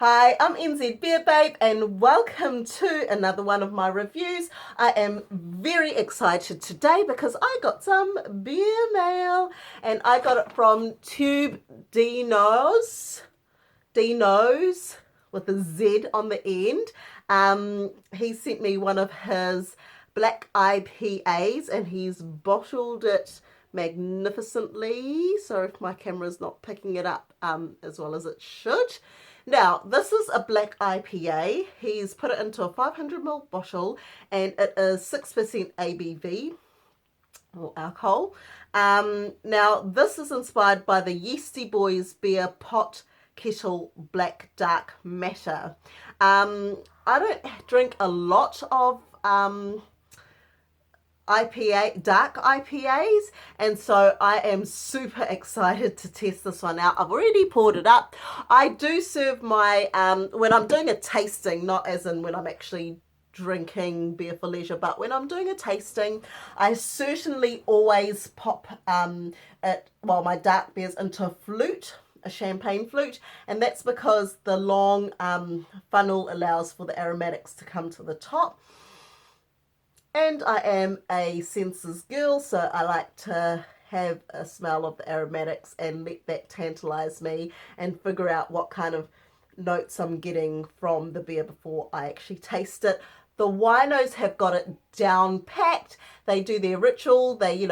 Hi, I'm NZ Beer Babe and welcome to another one of my reviews. I am very excited today because I got some beer mail and I got it from TubeDinoz, Dinoz with a Z on the end. He sent me one of his Black IPAs and he's bottled it magnificently. Sorry if my camera's not picking it up as well as it should. Now, this is a black IPA. He's put it into a 500ml bottle and it is 6% ABV or alcohol. Now, this is inspired by the Yeasty Boys beer pot kettle black dark matter. I don't drink a lot of dark IPAs, and so I am super excited to test this one out. I've already poured it up. I do serve my when I'm doing a tasting, not as in when I'm actually drinking beer for leisure, but when I'm doing a tasting, I certainly always pop my dark beers into a flute, a champagne flute, and that's because the long funnel allows for the aromatics to come to the top. And I am a senses girl, so I like to have a smell of the aromatics and let that tantalize me and figure out what kind of notes I'm getting from the beer before I actually taste it. The winos have got it down packed. They do their ritual. They,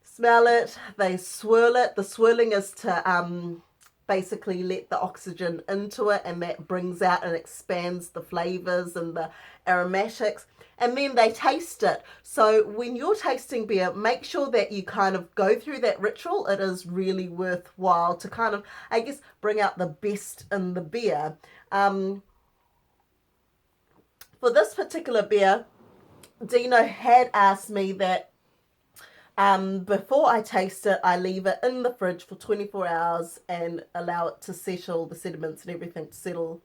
smell it. They swirl it. The swirling is to basically let the oxygen into it, and that brings out and expands the flavors and the aromatics. And then they taste it. So when you're tasting beer, make sure that you kind of go through that ritual. It is really worthwhile to kind of, I guess, bring out the best in the beer. For this particular beer, Dino had asked me that before I taste it, I leave it in the fridge for 24 hours and allow it to settle, the sediments and everything to settle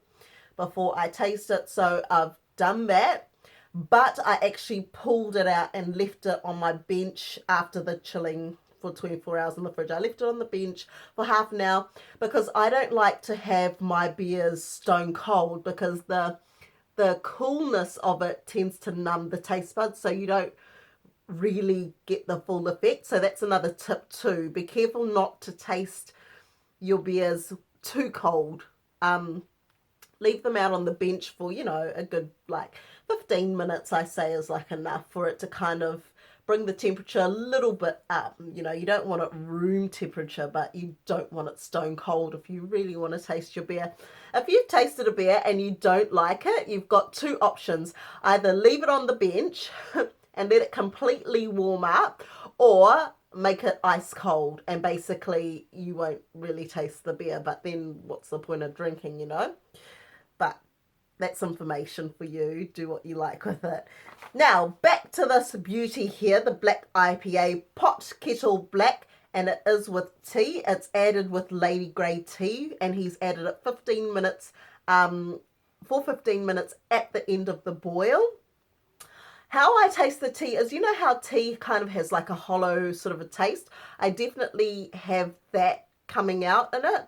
before I taste it. So I've done that. But I actually pulled it out and left it on my bench after the chilling for 24 hours in the fridge. I left it on the bench for half an hour because I don't like to have my beers stone cold, because the coolness of it tends to numb the taste buds, so you don't really get the full effect. So that's another tip too. Be careful not to taste your beers too cold. Leave them out on the bench for, a good 15 minutes, I say, is enough for it to kind of bring the temperature a little bit up. You don't want it room temperature, but you don't want it stone cold if you really want to taste your beer. If you've tasted a beer and you don't like it, you've got two options. Either leave it on the bench and let it completely warm up, or make it ice cold and basically you won't really taste the beer, but then what's the point of drinking, But that's information for you. Do what you like with it. Now, back to this beauty here, the Black IPA Pot Kettle Black, and it is with tea. It's added with Lady Grey tea, and he's added it 15 minutes, for 15 minutes at the end of the boil. How I taste the tea is, how tea kind of has like a hollow sort of a taste? I definitely have that coming out in it.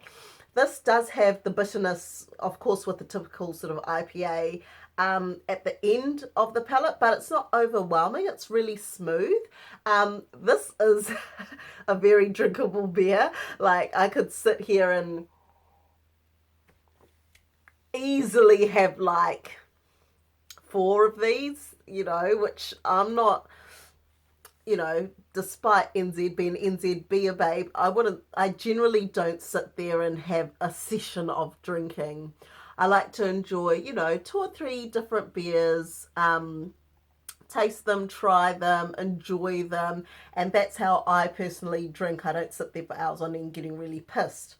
This does have the bitterness, of course, with the typical sort of IPA at the end of the palate, but it's not overwhelming. It's really smooth. This is a very drinkable beer. Like, I could sit here and easily have 4 of these, which I'm not, despite NZ being NZ Beer Babe, I generally don't sit there and have a session of drinking. I like to enjoy, 2 or 3 different beers, taste them, try them, enjoy them, and that's how I personally drink. I don't sit there for hours on end getting really pissed.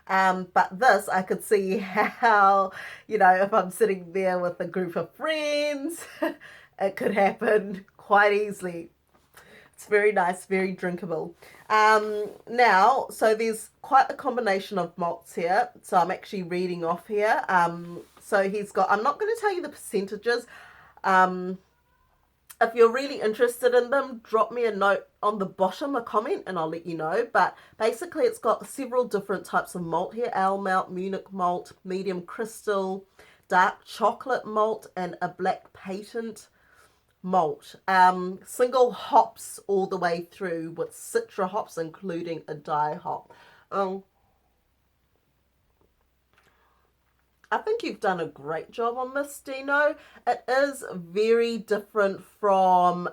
But this, I could see how, if I'm sitting there with a group of friends, it could happen quite easily. It's very nice, very drinkable. Now, so there's quite a combination of malts here. So I'm actually reading off here. So he's got, I'm not going to tell you the percentages. if you're really interested in them, drop me a note on the bottom, a comment, and I'll let you know. But basically, it's got several different types of malt here: ale malt, Munich malt, medium crystal, dark chocolate malt, and a black patent malt. Single hops all the way through with citra hops, including a dye hop. I think you've done a great job on this, Dino. It is very different from,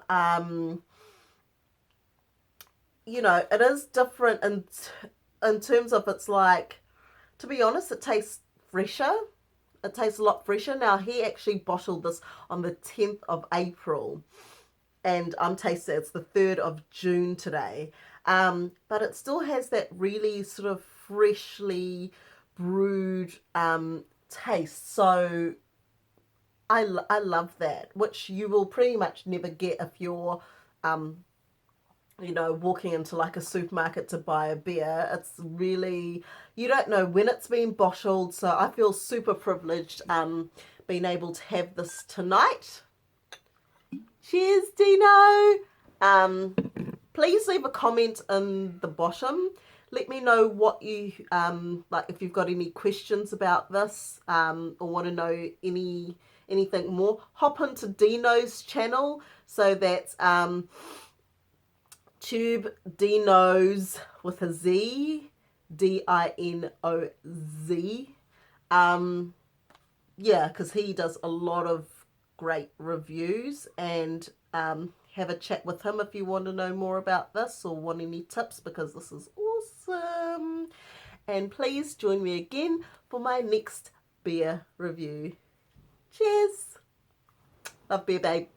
it is different in terms of it's like, to be honest, it tastes fresher. It tastes a lot fresher. Now, he actually bottled this on the 10th of April, and I'm tasting it's the 3rd of June today. But it still has that really sort of freshly brewed taste. So I love that, which you will pretty much never get if you're walking into like a supermarket to buy a beer. It's really, you don't know when it's been bottled. So I feel super privileged being able to have this tonight. Cheers, Dino. Please leave a comment in the bottom. Let me know what you like, if you've got any questions about this, or want to know anything more. Hop into Dino's channel. So that's TubeDinoz with a Z, DINOZ. Yeah, because he does a lot of great reviews, and have a chat with him if you want to know more about this or want any tips, because this is awesome. And please join me again for my next beer review. Cheers. Love beer, babe.